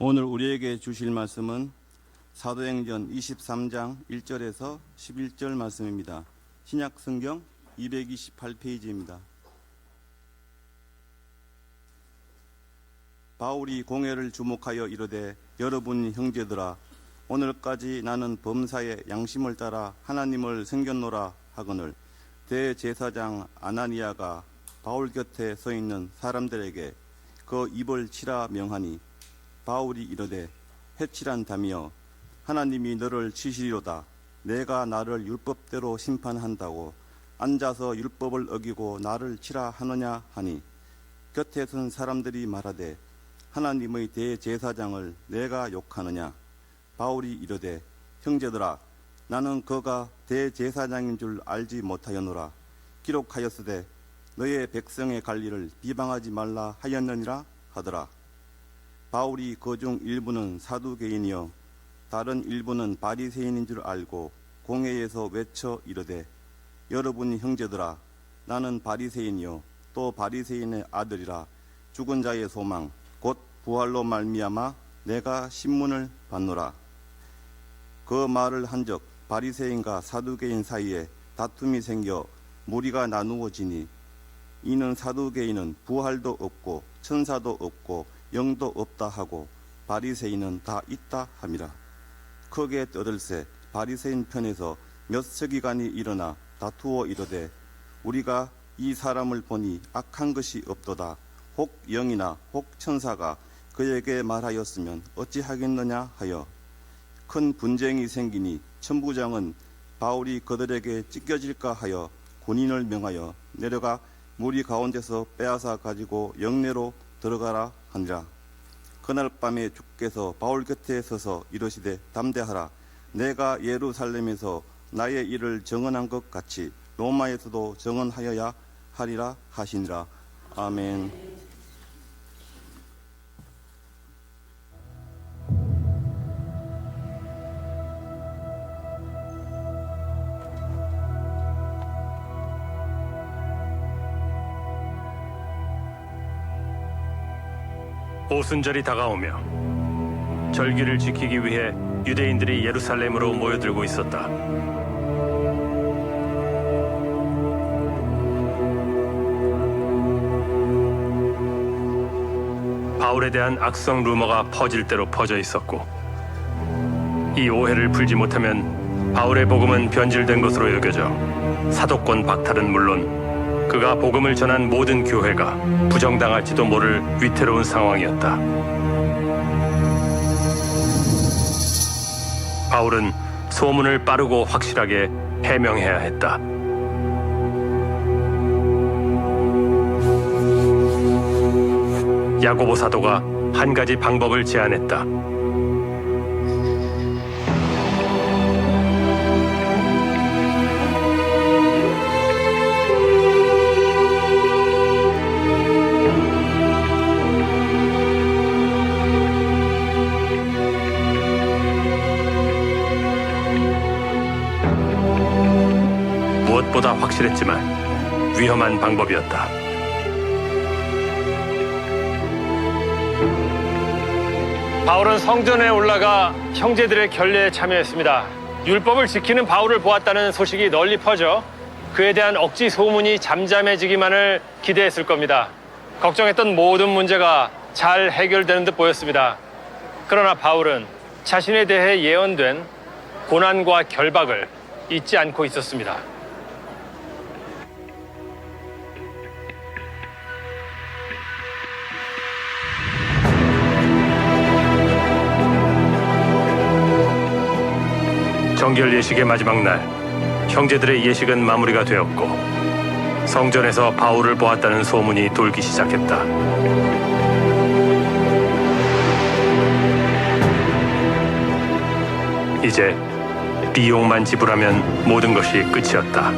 오늘 우리에게 주실 말씀은 사도행전 23장 1절에서 11절 말씀입니다. 신약성경 228페이지입니다. 바울이 공회를 주목하여 이르되 여러분 형제들아 오늘까지 나는 범사의 양심을 따라 하나님을 섬겼노라 하거늘 대제사장 아나니아가 바울 곁에 서 있는 사람들에게 그 입을 치라 명하니 바울이 이르되 해치란다며 하나님이 너를 치시리로다. 내가 나를 율법대로 심판한다고 앉아서 율법을 어기고 나를 치라 하느냐 하니 곁에 선 사람들이 말하되 하나님의 대제사장을 내가 욕하느냐. 바울이 이르되 형제들아 나는 그가 대제사장인 줄 알지 못하였노라. 기록하였으되 너의 백성의 관리를 비방하지 말라 하였느니라 하더라. 바울이 그 중 일부는 사두개인이요 다른 일부는 바리새인인 줄 알고 공회에서 외쳐 이르되 여러분 형제들아 나는 바리새인이요 또 바리새인의 아들이라 죽은 자의 소망 곧 부활로 말미암아 내가 신문을 받노라. 그 말을 한적 바리새인과 사두개인 사이에 다툼이 생겨 무리가 나누어지니 이는 사두개인은 부활도 없고 천사도 없고 영도 없다 하고 바리새인은 다 있다 함이라. 크게 떠들새 바리새인 편에서 몇 서기관이 일어나 다투어 이르되 우리가 이 사람을 보니 악한 것이 없도다. 혹 영이나 혹 천사가 그에게 말하였으면 어찌하겠느냐 하여 큰 분쟁이 생기니 천부장은 바울이 그들에게 찢겨질까 하여 군인을 명하여 내려가 무리 가운데서 빼앗아 가지고 영내로 들어가라 하니라. 그날 밤에 주께서 바울 곁에 서서 이르시되 담대하라. 내가 예루살렘에서 나의 일을 정언한 것 같이 로마에서도 정언하여야 하리라 하시니라. 아멘. 오순절이 다가오며 절기를 지키기 위해 유대인들이 예루살렘으로 모여들고 있었다. 바울에 대한 악성 루머가 퍼질 대로 퍼져 있었고 이 오해를 풀지 못하면 바울의 복음은 변질된 것으로 여겨져 사도권 박탈은 물론 그가 복음을 전한 모든 교회가 부정당할지도 모를 위태로운 상황이었다. 바울은 소문을 빠르고 확실하게 해명해야 했다. 야고보 사도가 한 가지 방법을 제안했다. 무엇보다 확실했지만 위험한 방법이었다. 바울은 성전에 올라가 형제들의 결례에 참여했습니다. 율법을 지키는 바울을 보았다는 소식이 널리 퍼져 그에 대한 억지 소문이 잠잠해지기만을 기대했을 겁니다. 걱정했던 모든 문제가 잘 해결되는 듯 보였습니다. 그러나 바울은 자신에 대해 예언된 고난과 결박을 잊지 않고 있었습니다. 정결 예식의 마지막 날, 형제들의 예식은 마무리가 되었고 성전에서 바울을 보았다는 소문이 돌기 시작했다. 이제 비용만 지불하면 모든 것이 끝이었다.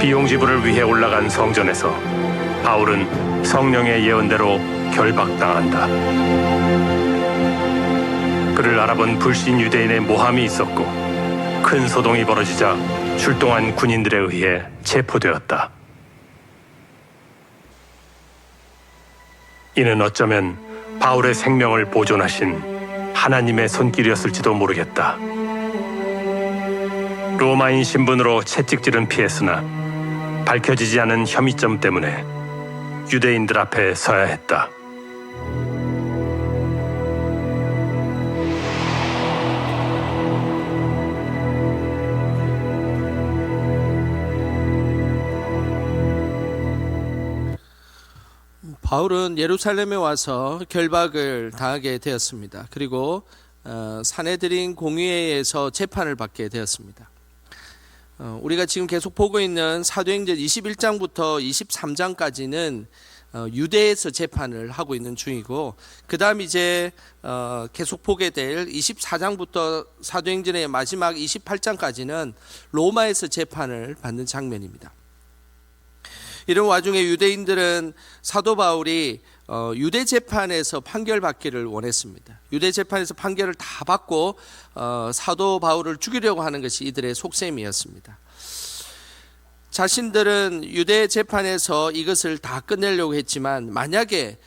비용 지불을 위해 올라간 성전에서 바울은 성령의 예언대로 결박당한다. 그를 알아본 불신 유대인의 모함이 있었고 큰 소동이 벌어지자 출동한 군인들에 의해 체포되었다. 이는 어쩌면 바울의 생명을 보존하신 하나님의 손길이었을지도 모르겠다. 로마인 신분으로 채찍질은 피했으나 밝혀지지 않은 혐의점 때문에 유대인들 앞에 서야 했다. 바울은 예루살렘에 와서 결박을 당하게 되었습니다. 그리고 산헤드린 공의회에서 재판을 받게 되었습니다. 우리가 지금 계속 보고 있는 사도행전 21장부터 23장까지는 유대에서 재판을 하고 있는 중이고, 그 다음 이제 계속 보게 될 24장부터 사도행전의 마지막 28장까지는 로마에서 재판을 받는 장면입니다. 이런 와중에 유대인들은 사도 바울이 유대 재판에서 판결받기를 원했습니다. 유대 재판에서 판결을 다 받고 사도 바울을 죽이려고 하는 것이 이들의 속셈이었습니다. 자신들은 유대 재판에서 이것을 다 끝내려고 했지만, 만약에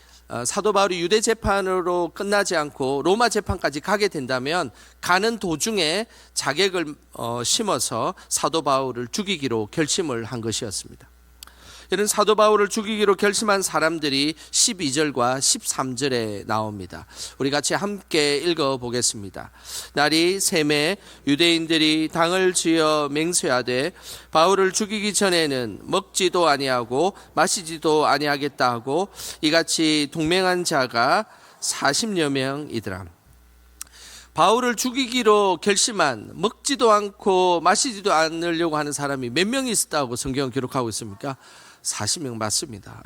사도 바울이 유대 재판으로 끝나지 않고 로마 재판까지 가게 된다면 가는 도중에 자객을 심어서 사도 바울을 죽이기로 결심을 한 것이었습니다. 이런 사도 바울을 죽이기로 결심한 사람들이 12절과 13절에 나옵니다. 우리 같이 함께 읽어보겠습니다. 날이 새매 유대인들이 당을 지어 맹세하되 바울을 죽이기 전에는 먹지도 아니하고 마시지도 아니하겠다 하고 이같이 동맹한 자가 40여 명이더라. 바울을 죽이기로 결심한, 먹지도 않고 마시지도 않으려고 하는 사람이 몇 명이 있었다고 성경은 기록하고 있습니까? 40명 맞습니다.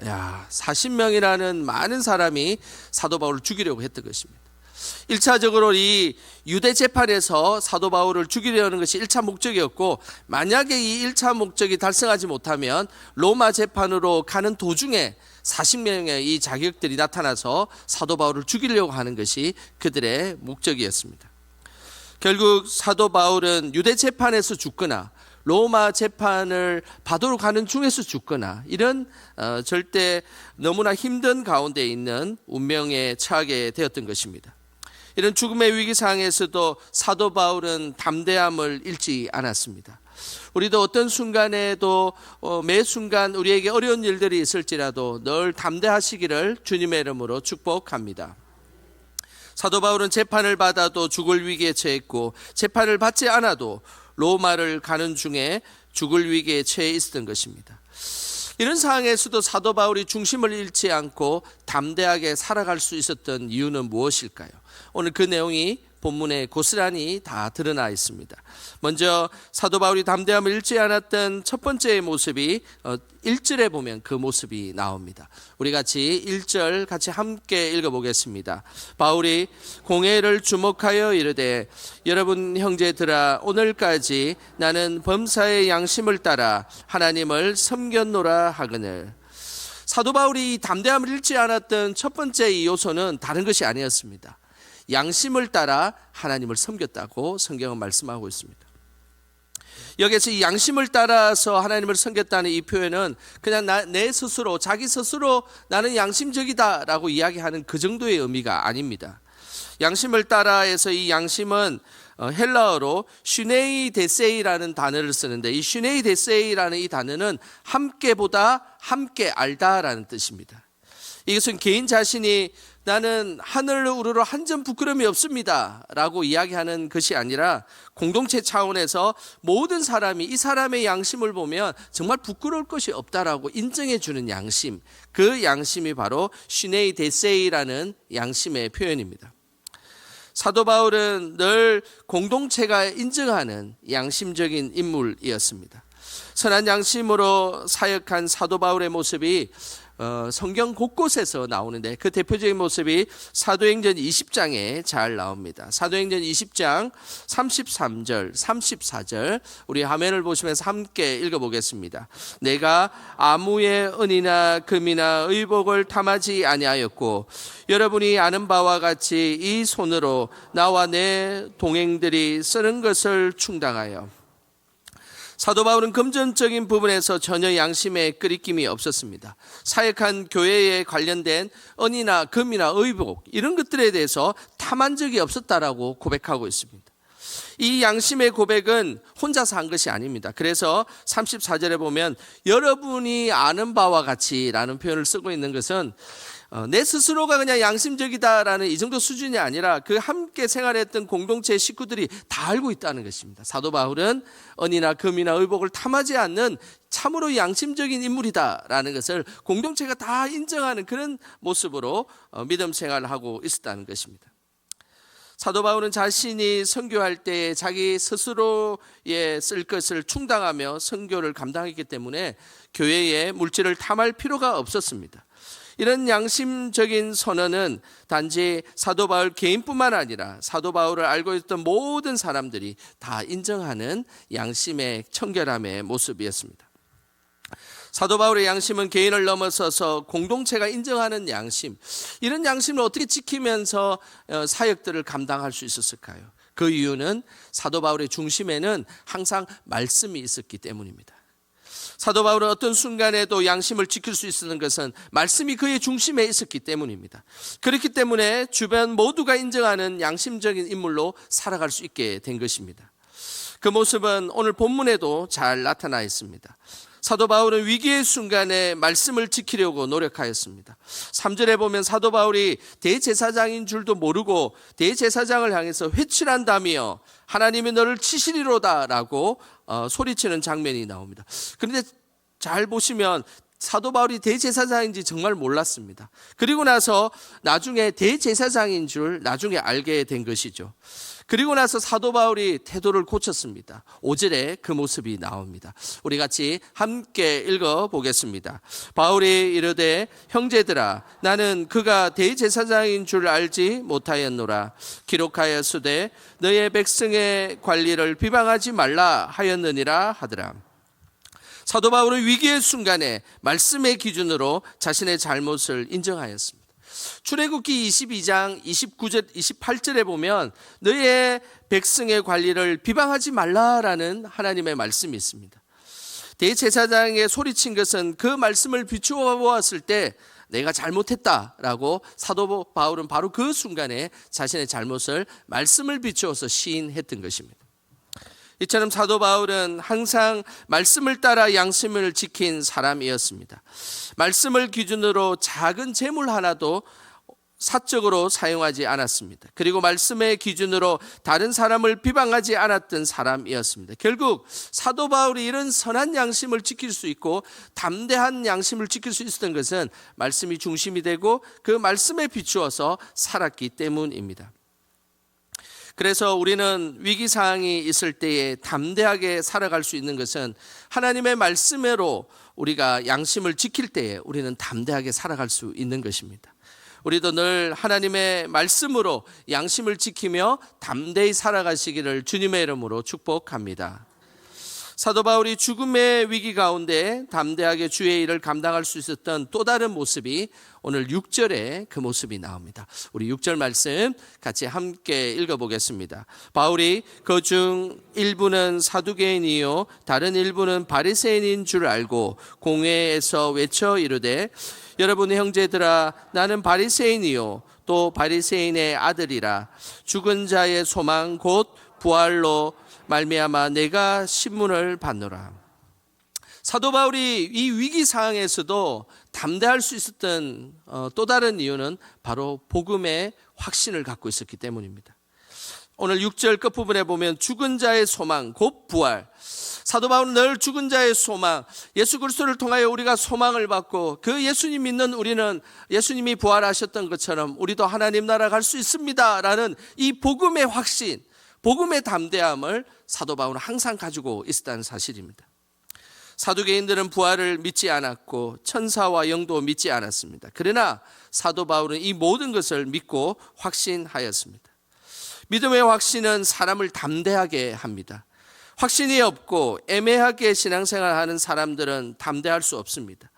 40명이라는 많은 사람이 사도 바울을 죽이려고 했던 것입니다. 1차적으로 이 유대 재판에서 사도 바울을 죽이려는 것이 1차 목적이었고, 만약에 이 1차 목적이 달성하지 못하면 로마 재판으로 가는 도중에 40명의 이 자격들이 나타나서 사도 바울을 죽이려고 하는 것이 그들의 목적이었습니다. 결국 사도 바울은 유대 재판에서 죽거나 로마 재판을 받으러 가는 중에서 죽거나 이런 절대 너무나 힘든 가운데 있는 운명에 처하게 되었던 것입니다. 이런 죽음의 위기 상황에서도 사도 바울은 담대함을 잃지 않았습니다. 우리도 어떤 순간에도 매 순간 우리에게 어려운 일들이 있을지라도 늘 담대하시기를 주님의 이름으로 축복합니다. 사도 바울은 재판을 받아도 죽을 위기에 처했고, 재판을 받지 않아도 로마를 가는 중에 죽을 위기에 처해 있었던 것입니다. 이런 상황에서도 사도 바울이 중심을 잃지 않고 담대하게 살아갈 수 있었던 이유는 무엇일까요? 오늘 그 내용이 본문에 고스란히 다 드러나 있습니다. 먼저 사도 바울이 담대함을 잃지 않았던 첫 번째 모습이 1절에 보면 그 모습이 나옵니다. 우리 같이 1절 같이 함께 읽어보겠습니다. 바울이 공회를 주목하여 이르되 여러분 형제들아 오늘까지 나는 범사의 양심을 따라 하나님을 섬겼노라 하거늘. 사도 바울이 담대함을 잃지 않았던 첫 번째 이 요소는 다른 것이 아니었습니다. 양심을 따라 하나님을 섬겼다고 성경은 말씀하고 있습니다. 여기서 이 양심을 따라서 하나님을 섬겼다는 이 표현은 그냥 내 스스로, 자기 스스로 나는 양심적이다라고 이야기하는 그 정도의 의미가 아닙니다. 양심을 따라해서 이 양심은 헬라어로 슈네이 데세이라는 단어를 쓰는데, 이 슈네이 데세이라는 이 단어는 함께보다 함께 알다라는 뜻입니다. 이것은 개인 자신이 나는 하늘을 우러러 한 점 부끄러움이 없습니다 라고 이야기하는 것이 아니라 공동체 차원에서 모든 사람이 이 사람의 양심을 보면 정말 부끄러울 것이 없다라고 인정해 주는 양심, 그 양심이 바로 슈네이 데세이라는 양심의 표현입니다. 사도 바울은 늘 공동체가 인정하는 양심적인 인물이었습니다. 선한 양심으로 사역한 사도 바울의 모습이 성경 곳곳에서 나오는데 그 대표적인 모습이 사도행전 20장에 잘 나옵니다. 사도행전 20장 33절, 34절 우리 화면을 보시면서 함께 읽어보겠습니다. 내가 아무의 은이나 금이나 의복을 탐하지 아니하였고 여러분이 아는 바와 같이 이 손으로 나와 내 동행들이 쓰는 것을 충당하여. 사도 바울은 금전적인 부분에서 전혀 양심에 끄리낌이 없었습니다. 사역한 교회에 관련된 은이나 금이나 의복 이런 것들에 대해서 탐한 적이 없었다라고 고백하고 있습니다. 이 양심의 고백은 혼자서 한 것이 아닙니다. 그래서 34절에 보면 여러분이 아는 바와 같이 라는 표현을 쓰고 있는 것은 내 스스로가 그냥 양심적이다라는 이 정도 수준이 아니라 그 함께 생활했던 공동체 식구들이 다 알고 있다는 것입니다. 사도 바울은 은이나 금이나 의복을 탐하지 않는 참으로 양심적인 인물이다라는 것을 공동체가 다 인정하는 그런 모습으로 믿음 생활을 하고 있었다는 것입니다. 사도 바울은 자신이 선교할 때 자기 스스로에 쓸 것을 충당하며 선교를 감당했기 때문에 교회에 물질을 탐할 필요가 없었습니다. 이런 양심적인 선언은 단지 사도 바울 개인뿐만 아니라 사도 바울을 알고 있던 모든 사람들이 다 인정하는 양심의 청결함의 모습이었습니다. 사도 바울의 양심은 개인을 넘어서서 공동체가 인정하는 양심, 이런 양심을 어떻게 지키면서 사역들을 감당할 수 있었을까요? 그 이유는 사도 바울의 중심에는 항상 말씀이 있었기 때문입니다. 사도 바울은 어떤 순간에도 양심을 지킬 수 있었는 것은 말씀이 그의 중심에 있었기 때문입니다. 그렇기 때문에 주변 모두가 인정하는 양심적인 인물로 살아갈 수 있게 된 것입니다. 그 모습은 오늘 본문에도 잘 나타나 있습니다. 사도 바울은 위기의 순간에 말씀을 지키려고 노력하였습니다. 3절에 보면 사도 바울이 대제사장인 줄도 모르고 대제사장을 향해서 회칠한다며 하나님이 너를 치시리로다 라고 소리치는 장면이 나옵니다. 그런데 잘 보시면 사도 바울이 대제사장인지 정말 몰랐습니다. 그리고 나서 나중에 대제사장인 줄 나중에 알게 된 것이죠. 그리고 나서 사도 바울이 태도를 고쳤습니다. 5절에 그 모습이 나옵니다. 우리 같이 함께 읽어보겠습니다. 바울이 이르되 형제들아 나는 그가 대제사장인 줄 알지 못하였노라. 기록하였으되 너의 백성의 관리를 비방하지 말라 하였느니라 하더라. 사도 바울은 위기의 순간에 말씀의 기준으로 자신의 잘못을 인정하였습니다. 출애굽기 22장 29절 28절에 보면 너의 백성의 관리를 비방하지 말라라는 하나님의 말씀이 있습니다. 대제사장에 소리친 것은 그 말씀을 비추어 보았을 때 내가 잘못했다라고 사도 바울은 바로 그 순간에 자신의 잘못을 말씀을 비추어서 시인했던 것입니다. 이처럼 사도 바울은 항상 말씀을 따라 양심을 지킨 사람이었습니다. 말씀을 기준으로 작은 재물 하나도 사적으로 사용하지 않았습니다. 그리고 말씀의 기준으로 다른 사람을 비방하지 않았던 사람이었습니다. 결국 사도 바울이 이런 선한 양심을 지킬 수 있고 담대한 양심을 지킬 수 있었던 것은 말씀이 중심이 되고 그 말씀에 비추어서 살았기 때문입니다. 그래서 우리는 위기상황이 있을 때에 담대하게 살아갈 수 있는 것은 하나님의 말씀으로 우리가 양심을 지킬 때에 우리는 담대하게 살아갈 수 있는 것입니다. 우리도 늘 하나님의 말씀으로 양심을 지키며 담대히 살아가시기를 주님의 이름으로 축복합니다. 사도 바울이 죽음의 위기 가운데 담대하게 주의 일을 감당할 수 있었던 또 다른 모습이 오늘 6절에 그 모습이 나옵니다. 우리 6절 말씀 같이 함께 읽어보겠습니다. 바울이 그 중 일부는 사두개인이요 다른 일부는 바리새인인 줄 알고 공회에서 외쳐 이르되 여러분의 형제들아 나는 바리새인이요 또 바리새인의 아들이라 죽은 자의 소망 곧 부활로 말미암아 내가 신문을 받노라. 사도 바울이 이 위기 상황에서도 담대할 수 있었던 또 다른 이유는 바로 복음의 확신을 갖고 있었기 때문입니다. 오늘 6절 끝부분에 보면 죽은 자의 소망 곧 부활. 사도 바울은 늘 죽은 자의 소망, 예수 그리스도를 통하여 우리가 소망을 받고 그 예수님 믿는 우리는 예수님이 부활하셨던 것처럼 우리도 하나님 나라 갈 수 있습니다 라는 이 복음의 확신, 복음의 담대함을 사도 바울은 항상 가지고 있었다는 사실입니다. 사두개인들은 부활을 믿지 않았고 천사와 영도 믿지 않았습니다. 그러나 사도 바울은 이 모든 것을 믿고 확신하였습니다. 믿음의 확신은 사람을 담대하게 합니다. 확신이 없고 애매하게 신앙생활하는 사람들은 담대할 수 없습니다.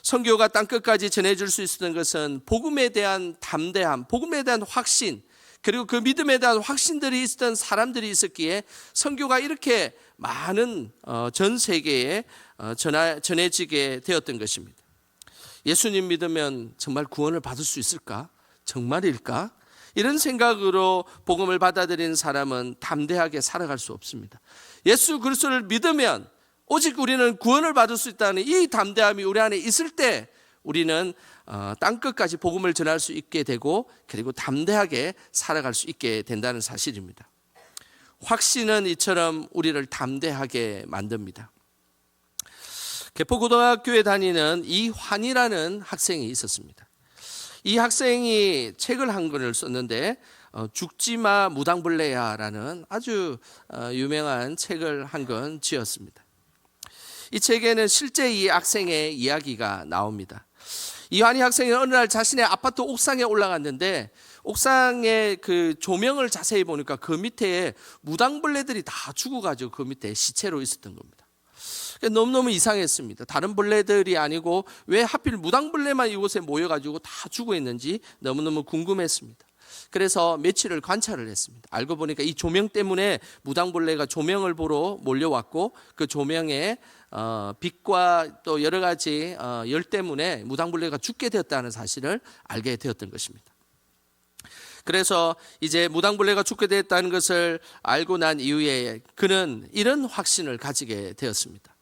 선교가 땅끝까지 전해질 수 있었던 것은 복음에 대한 담대함, 복음에 대한 확신, 그리고 그 믿음에 대한 확신들이 있었던 사람들이 있었기에 선교가 이렇게 많은 전 세계에 전해지게 되었던 것입니다. 예수님 믿으면 정말 구원을 받을 수 있을까? 정말일까? 이런 생각으로 복음을 받아들이는 사람은 담대하게 살아갈 수 없습니다. 예수 그리스도를 믿으면 오직 우리는 구원을 받을 수 있다는 이 담대함이 우리 안에 있을 때 우리는 땅끝까지 복음을 전할 수 있게 되고 그리고 담대하게 살아갈 수 있게 된다는 사실입니다. 확신은 이처럼 우리를 담대하게 만듭니다. 개포고등학교에 다니는 이환이라는 학생이 있었습니다. 이 학생이 책을 한 권을 썼는데 죽지마 무당벌레야라는 아주 유명한 책을 한 권 지었습니다. 이 책에는 실제 이 학생의 이야기가 나옵니다. 이환이 학생이 어느 날 자신의 아파트 옥상에 올라갔는데 옥상의 그 조명을 자세히 보니까 그 밑에 무당벌레들이 다 죽어가지고 그 밑에 시체로 있었던 겁니다. 너무너무 이상했습니다. 다른 벌레들이 아니고 왜 하필 무당벌레만 이곳에 모여가지고 다 죽어 있는지 너무너무 궁금했습니다. 그래서 며칠을 관찰을 했습니다. 알고 보니까 이 조명 때문에 무당벌레가 조명을 보러 몰려왔고 그 조명에 빛과 또 여러 가지 열 때문에 무당벌레가 죽게 되었다는 사실을 알게 되었던 것입니다. 그래서 이제 무당벌레가 죽게 되었다는 것을 알고 난 이후에 그는 이런 확신을 가지게 되었습니다.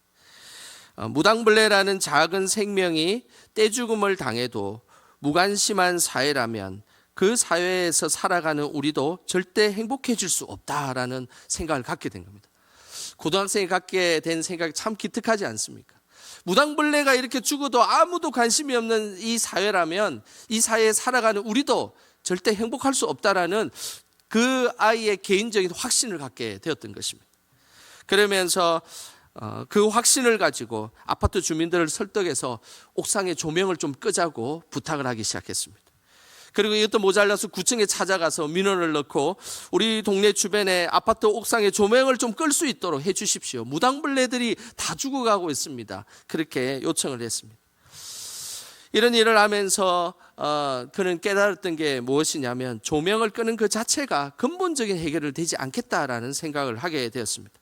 무당벌레라는 작은 생명이 떼죽음을 당해도 무관심한 사회라면 그 사회에서 살아가는 우리도 절대 행복해질 수 없다라는 생각을 갖게 된 겁니다. 고등학생이 갖게 된 생각이 참 기특하지 않습니까? 무당벌레가 이렇게 죽어도 아무도 관심이 없는 이 사회라면 이 사회에 살아가는 우리도 절대 행복할 수 없다라는 그 아이의 개인적인 확신을 갖게 되었던 것입니다. 그러면서 그 확신을 가지고 아파트 주민들을 설득해서 옥상에 조명을 좀 끄자고 부탁을 하기 시작했습니다. 그리고 이것도 모자라서 구청에 찾아가서 민원을 넣고 우리 동네 주변에 아파트 옥상에 조명을 좀 끌 수 있도록 해 주십시오. 무당벌레들이 다 죽어가고 있습니다. 그렇게 요청을 했습니다. 이런 일을 하면서 그는 깨달았던 게 무엇이냐면 조명을 끄는 그 자체가 근본적인 해결을 되지 않겠다라는 생각을 하게 되었습니다.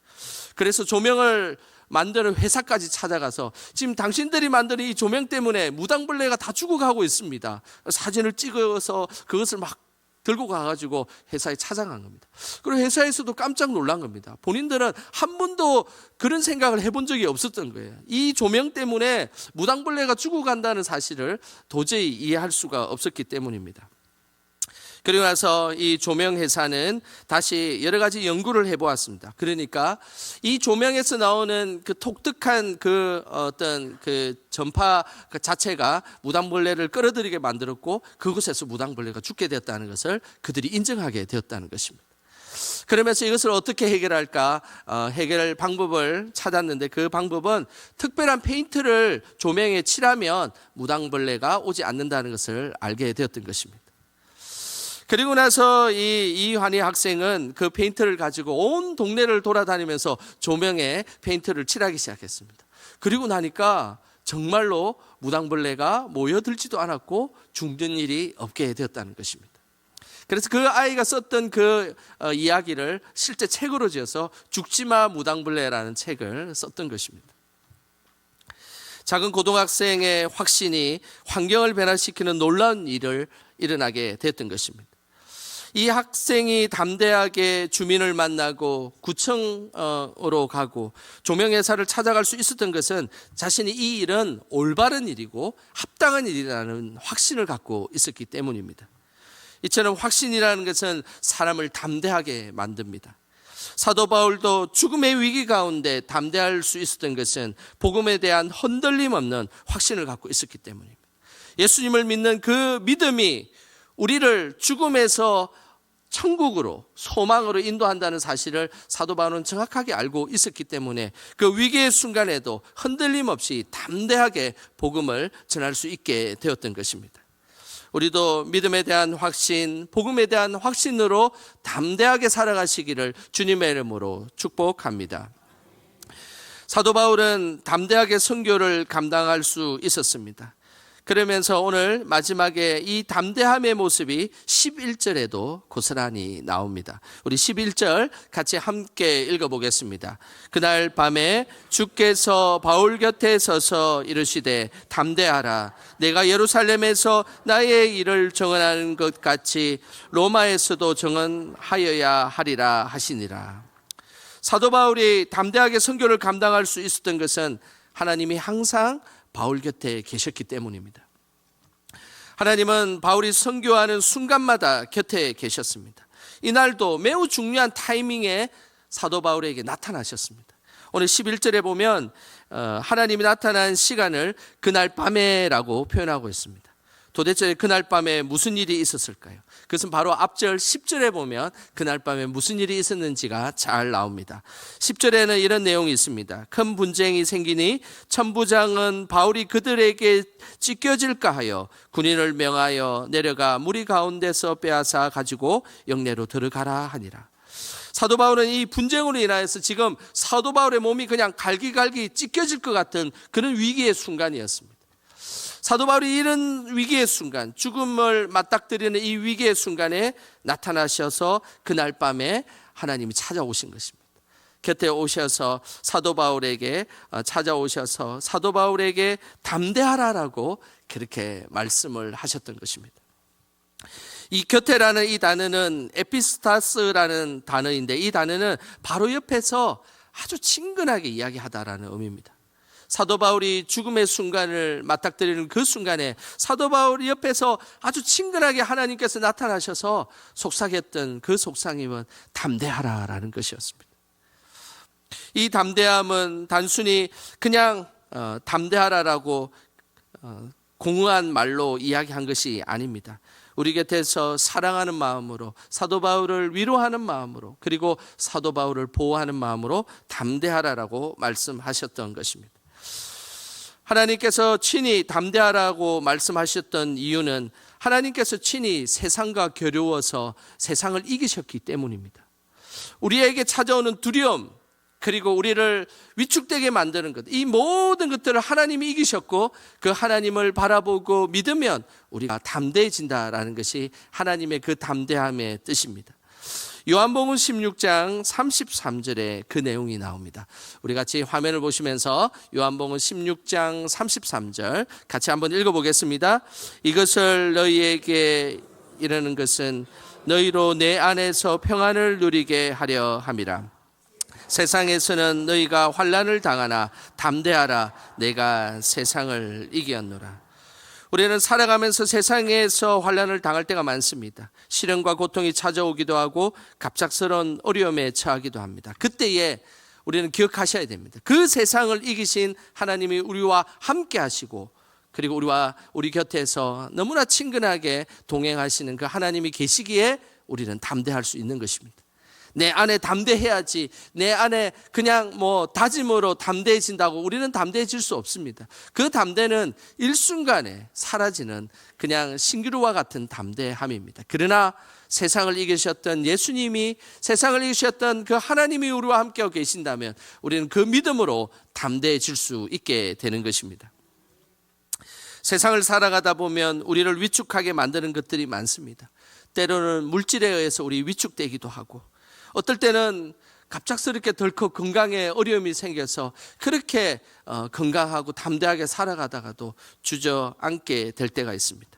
그래서 조명을 만드는 회사까지 찾아가서 지금 당신들이 만드는 이 조명 때문에 무당벌레가 다 죽어가고 있습니다. 사진을 찍어서 그것을 막 들고 가가지고 회사에 찾아간 겁니다. 그리고 회사에서도 깜짝 놀란 겁니다. 본인들은 한 번도 그런 생각을 해본 적이 없었던 거예요. 이 조명 때문에 무당벌레가 죽어간다는 사실을 도저히 이해할 수가 없었기 때문입니다. 그리고 나서 이 조명 회사는 다시 여러 가지 연구를 해보았습니다. 그러니까 이 조명에서 나오는 그 독특한 그 어떤 그 전파 자체가 무당벌레를 끌어들이게 만들었고 그곳에서 무당벌레가 죽게 되었다는 것을 그들이 인정하게 되었다는 것입니다. 그러면서 이것을 어떻게 해결할까 해결할 방법을 찾았는데 그 방법은 특별한 페인트를 조명에 칠하면 무당벌레가 오지 않는다는 것을 알게 되었던 것입니다. 그리고 나서 이환희 학생은 그 페인트를 가지고 온 동네를 돌아다니면서 조명에 페인트를 칠하기 시작했습니다. 그리고 나니까 정말로 무당벌레가 모여들지도 않았고 죽는 일이 없게 되었다는 것입니다. 그래서 그 아이가 썼던 그 이야기를 실제 책으로 지어서 죽지마 무당벌레라는 책을 썼던 것입니다. 작은 고등학생의 확신이 환경을 변화시키는 놀라운 일을 일어나게 됐던 것입니다. 이 학생이 담대하게 주민을 만나고 구청으로 가고 조명회사를 찾아갈 수 있었던 것은 자신이 이 일은 올바른 일이고 합당한 일이라는 확신을 갖고 있었기 때문입니다. 이처럼 확신이라는 것은 사람을 담대하게 만듭니다. 사도 바울도 죽음의 위기 가운데 담대할 수 있었던 것은 복음에 대한 흔들림 없는 확신을 갖고 있었기 때문입니다. 예수님을 믿는 그 믿음이 우리를 죽음에서 천국으로, 소망으로 인도한다는 사실을 사도 바울은 정확하게 알고 있었기 때문에 그 위기의 순간에도 흔들림 없이 담대하게 복음을 전할 수 있게 되었던 것입니다. 우리도 믿음에 대한 확신, 복음에 대한 확신으로 담대하게 살아가시기를 주님의 이름으로 축복합니다. 사도 바울은 담대하게 선교를 감당할 수 있었습니다. 그러면서 오늘 마지막에 이 담대함의 모습이 11절에도 고스란히 나옵니다. 우리 11절 같이 함께 읽어보겠습니다. 그날 밤에 주께서 바울 곁에 서서 이르시되 담대하라. 내가 예루살렘에서 나의 일을 정언하는 것 같이 로마에서도 정언하여야 하리라 하시니라. 사도 바울이 담대하게 선교를 감당할 수 있었던 것은 하나님이 항상 바울 곁에 계셨기 때문입니다. 하나님은 바울이 선교하는 순간마다 곁에 계셨습니다. 이날도 매우 중요한 타이밍에 사도 바울에게 나타나셨습니다. 오늘 11절에 보면 하나님이 나타난 시간을 그날 밤에라고 표현하고 있습니다. 도대체 그날 밤에 무슨 일이 있었을까요? 그것은 바로 앞절 10절에 보면 그날 밤에 무슨 일이 있었는지가 잘 나옵니다. 10절에는 이런 내용이 있습니다. 큰 분쟁이 생기니 천부장은 바울이 그들에게 찢겨질까 하여 군인을 명하여 내려가 무리 가운데서 빼앗아 가지고 영내로 들어가라 하니라. 사도 바울은 이 분쟁으로 인하여서 지금 사도 바울의 몸이 그냥 갈기갈기 찢겨질 것 같은 그런 위기의 순간이었습니다. 사도 바울이 이런 위기의 순간, 죽음을 맞닥뜨리는 이 위기의 순간에 나타나셔서 그날 밤에 하나님이 찾아오신 것입니다. 곁에 오셔서 사도 바울에게 찾아오셔서 사도 바울에게 담대하라라고 그렇게 말씀을 하셨던 것입니다. 이 곁에라는 이 단어는 에피스타스라는 단어인데 이 단어는 바로 옆에서 아주 친근하게 이야기하다라는 의미입니다. 사도 바울이 죽음의 순간을 맞닥뜨리는 그 순간에 사도 바울이 옆에서 아주 친근하게 하나님께서 나타나셔서 속삭였던 그 속삭임은 담대하라라는 것이었습니다. 이 담대함은 단순히 그냥 담대하라라고 공허한 말로 이야기한 것이 아닙니다. 우리 곁에서 사랑하는 마음으로 사도 바울을 위로하는 마음으로 그리고 사도 바울을 보호하는 마음으로 담대하라라고 말씀하셨던 것입니다. 하나님께서 친히 담대하라고 말씀하셨던 이유는 하나님께서 친히 세상과 겨루어서 세상을 이기셨기 때문입니다. 우리에게 찾아오는 두려움 그리고 우리를 위축되게 만드는 것, 이 모든 것들을 하나님이 이기셨고 그 하나님을 바라보고 믿으면 우리가 담대해진다라는 것이 하나님의 그 담대함의 뜻입니다. 요한복음 16장 33절에 그 내용이 나옵니다. 우리 같이 화면을 보시면서 요한복음 16장 33절 같이 한번 읽어보겠습니다. 이것을 너희에게 이르는 것은 너희로 내 안에서 평안을 누리게 하려 함이라. 세상에서는 너희가 환난을 당하나 담대하라. 내가 세상을 이겼노라. 우리는 살아가면서 세상에서 환난을 당할 때가 많습니다. 시련과 고통이 찾아오기도 하고 갑작스러운 어려움에 처하기도 합니다. 그때에 우리는 기억하셔야 됩니다. 그 세상을 이기신 하나님이 우리와 함께 하시고 그리고 우리 곁에서 너무나 친근하게 동행하시는 그 하나님이 계시기에 우리는 담대할 수 있는 것입니다. 내 안에 담대해야지 내 안에 그냥 다짐으로 담대해진다고 우리는 담대해질 수 없습니다. 그 담대는 일순간에 사라지는 그냥 신기루와 같은 담대함입니다. 그러나 세상을 이기셨던 예수님이 세상을 이기셨던 그 하나님이 우리와 함께하고 계신다면 우리는 그 믿음으로 담대해질 수 있게 되는 것입니다. 세상을 살아가다 보면 우리를 위축하게 만드는 것들이 많습니다. 때로는 물질에 의해서 우리 위축되기도 하고 어떨 때는 갑작스럽게 덜컥 건강에 어려움이 생겨서 그렇게 건강하고 담대하게 살아가다가도 주저앉게 될 때가 있습니다.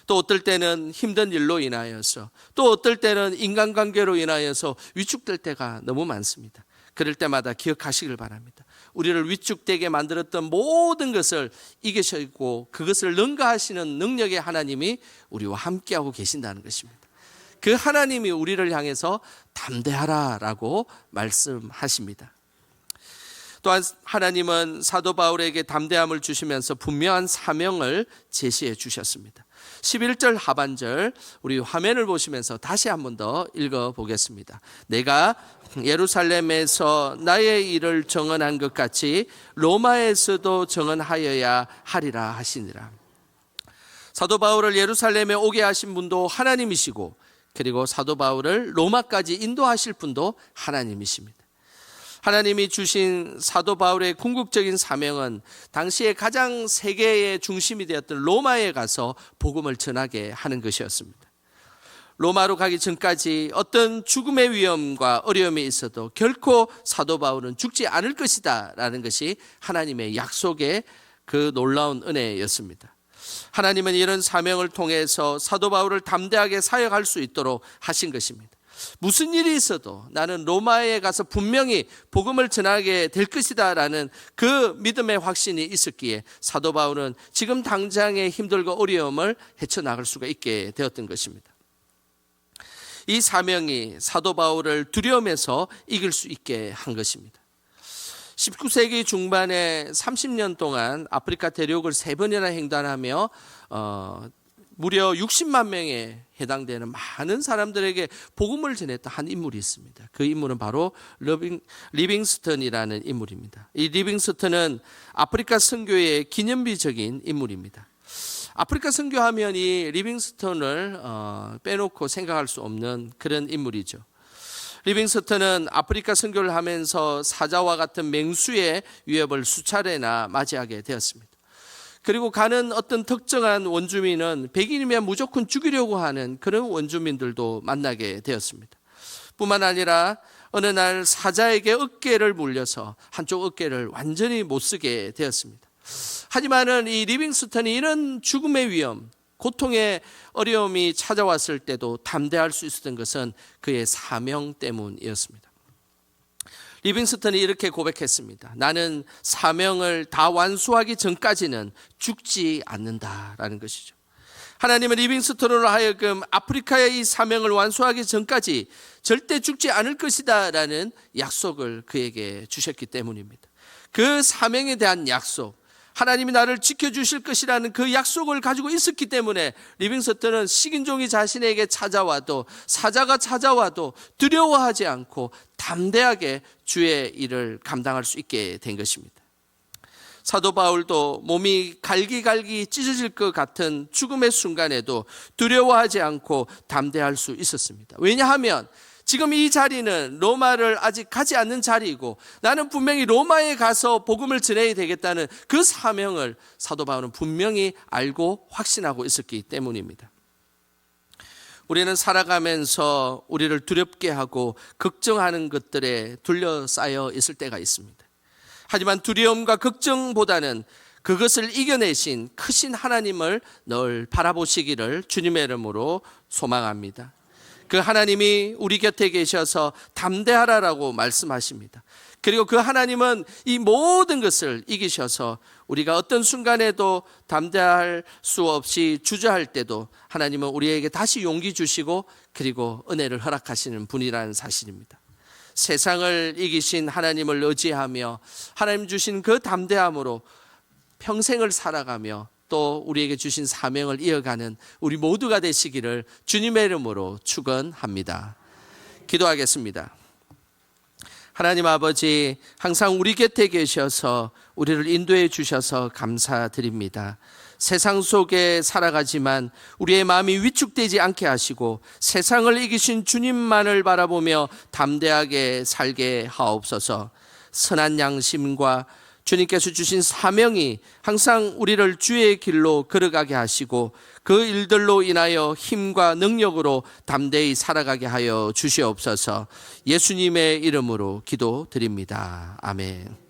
또 어떨 때는 힘든 일로 인하여서 또 어떨 때는 인간관계로 인하여서 위축될 때가 너무 많습니다. 그럴 때마다 기억하시길 바랍니다. 우리를 위축되게 만들었던 모든 것을 이기시고 그것을 능가하시는 능력의 하나님이 우리와 함께하고 계신다는 것입니다. 그 하나님이 우리를 향해서 담대하라라고 말씀하십니다. 또한 하나님은 사도 바울에게 담대함을 주시면서 분명한 사명을 제시해 주셨습니다. 11절 하반절 우리 화면을 보시면서 다시 한 번 더 읽어보겠습니다. 내가 예루살렘에서 나의 일을 정언한 것 같이 로마에서도 정언하여야 하리라 하시니라. 사도 바울을 예루살렘에 오게 하신 분도 하나님이시고, 그리고 사도 바울을 로마까지 인도하실 분도 하나님이십니다. 하나님이 주신 사도 바울의 궁극적인 사명은 당시에 가장 세계의 중심이 되었던 로마에 가서 복음을 전하게 하는 것이었습니다. 로마로 가기 전까지 어떤 죽음의 위험과 어려움이 있어도 결코 사도 바울은 죽지 않을 것이다 라는 것이 하나님의 약속의 그 놀라운 은혜였습니다. 하나님은 이런 사명을 통해서 사도 바울을 담대하게 사역할 수 있도록 하신 것입니다. 무슨 일이 있어도 나는 로마에 가서 분명히 복음을 전하게 될 것이다 라는 그 믿음의 확신이 있었기에 사도 바울은 지금 당장의 힘들고 어려움을 헤쳐나갈 수가 있게 되었던 것입니다. 이 사명이 사도 바울을 두려움에서 이길 수 있게 한 것입니다. 19세기 중반에 30년 동안 아프리카 대륙을 3번이나 횡단하며 무려 60만 명에 해당되는 많은 사람들에게 복음을 전했던 한 인물이 있습니다. 그 인물은 바로 리빙스턴이라는 인물입니다. 이 리빙스턴은 아프리카 선교의 기념비적인 인물입니다. 아프리카 선교하면 이 리빙스턴을 빼놓고 생각할 수 없는 그런 인물이죠. 리빙스턴은 아프리카 선교를 하면서 사자와 같은 맹수의 위협을 수차례나 맞이하게 되었습니다. 그리고 가는 어떤 특정한 원주민은 백인이면 무조건 죽이려고 하는 그런 원주민들도 만나게 되었습니다. 뿐만 아니라 어느 날 사자에게 어깨를 물려서 한쪽 어깨를 완전히 못 쓰게 되었습니다. 하지만은 이 리빙스턴이 이런 죽음의 위험, 고통의 어려움이 찾아왔을 때도 담대할 수 있었던 것은 그의 사명 때문이었습니다. 리빙스턴이 이렇게 고백했습니다. 나는 사명을 다 완수하기 전까지는 죽지 않는다라는 것이죠. 하나님은 리빙스턴으로 하여금 아프리카의 이 사명을 완수하기 전까지 절대 죽지 않을 것이다 라는 약속을 그에게 주셨기 때문입니다. 그 사명에 대한 약속, 하나님이 나를 지켜주실 것이라는 그 약속을 가지고 있었기 때문에 리빙스턴은 식인종이 자신에게 찾아와도, 사자가 찾아와도 두려워하지 않고 담대하게 주의 일을 감당할 수 있게 된 것입니다. 사도 바울도 몸이 갈기갈기 찢어질 것 같은 죽음의 순간에도 두려워하지 않고 담대할 수 있었습니다. 왜냐하면 지금 이 자리는 로마를 아직 가지 않는 자리이고, 나는 분명히 로마에 가서 복음을 전해야 되겠다는 그 사명을 사도 바울은 분명히 알고 확신하고 있었기 때문입니다. 우리는 살아가면서 우리를 두렵게 하고 걱정하는 것들에 둘러싸여 있을 때가 있습니다. 하지만 두려움과 걱정보다는 그것을 이겨내신 크신 하나님을 늘 바라보시기를 주님의 이름으로 소망합니다. 그 하나님이 우리 곁에 계셔서 담대하라라고 말씀하십니다. 그리고 그 하나님은 이 모든 것을 이기셔서 우리가 어떤 순간에도 담대할 수 없이 주저할 때도 하나님은 우리에게 다시 용기 주시고 그리고 은혜를 허락하시는 분이라는 사실입니다. 세상을 이기신 하나님을 의지하며 하나님 주신 그 담대함으로 평생을 살아가며 또 우리에게 주신 사명을 이어가는 우리 모두가 되시기를 주님의 이름으로 축원합니다. 기도하겠습니다. 하나님 아버지, 항상 우리 곁에 계셔서 우리를 인도해 주셔서 감사드립니다. 세상 속에 살아가지만 우리의 마음이 위축되지 않게 하시고 세상을 이기신 주님만을 바라보며 담대하게 살게 하옵소서. 선한 양심과 주님께서 주신 사명이 항상 우리를 주의 길로 걸어가게 하시고 그 일들로 인하여 힘과 능력으로 담대히 살아가게 하여 주시옵소서. 예수님의 이름으로 기도드립니다. 아멘.